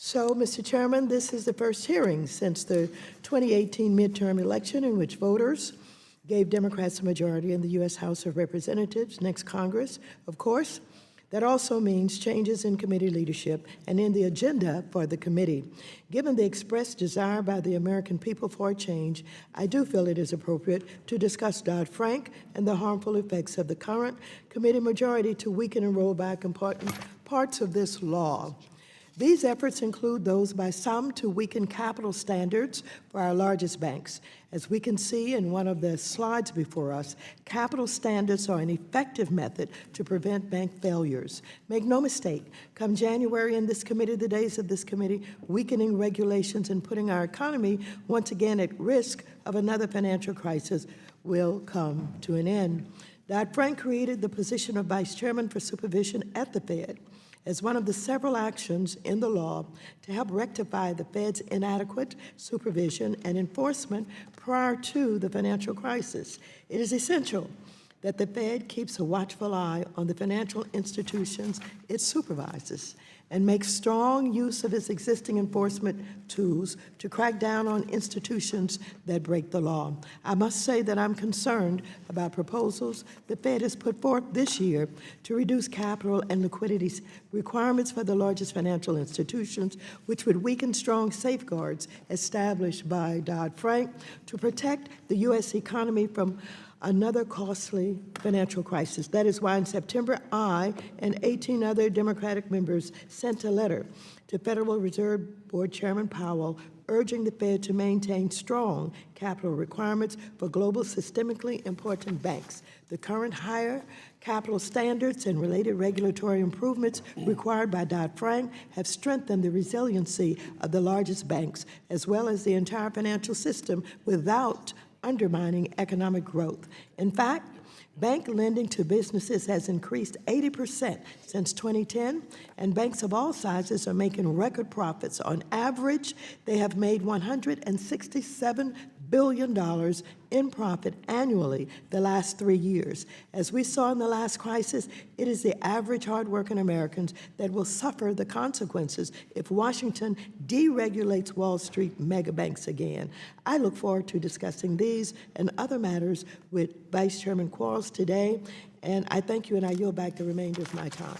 So, Mr. Chairman, this is the first hearing since the 2018 midterm election in which voters gave Democrats a majority in the U.S. House of Representatives, next Congress. Of course, that also means changes in committee leadership and in the agenda for the committee. Given the expressed desire by the American people for a change, I do feel it is appropriate to discuss Dodd-Frank and the harmful effects of the current committee majority to weaken and roll back important parts of this law. These efforts include those by some to weaken capital standards for our largest banks. As we can see in one of the slides before us, capital standards are an effective method to prevent bank failures. Make no mistake, come January in this committee, the days of this committee, weakening regulations and putting our economy once again at risk of another financial crisis will come to an end. Dodd-Frank created the position of Vice Chairman for Supervision at the Fed as one of the several actions in the law to help rectify the Fed's inadequate supervision and enforcement prior to the financial crisis. It is essential that the Fed keeps a watchful eye on the financial institutions it supervises and makes strong use of its existing enforcement tools to crack down on institutions that break the law. I must say that I'm concerned about proposals the Fed has put forth this year to reduce capital and liquidity requirements for the largest financial institutions, which would weaken strong safeguards established by Dodd-Frank to protect the U.S. economy from another costly financial crisis. That is why in September, I and 18 other Democratic members sent a letter to Federal Reserve Board Chairman Powell urging the Fed to maintain strong capital requirements for global systemically important banks. The current higher capital standards and related regulatory improvements required by Dodd-Frank have strengthened the resiliency of the largest banks, as well as the entire financial system, without undermining economic growth. In fact, bank lending to businesses has increased 80% since 2010, and banks of all sizes are making record profits. On average, they have made $167 billion in profit annually the last 3 years. As we saw in the last crisis, it is the average hardworking Americans that will suffer the consequences if Washington deregulates Wall Street mega banks again. I look forward to discussing these and other matters with Vice Chairman Quarles today, and I thank you, and I yield back the remainder of my time.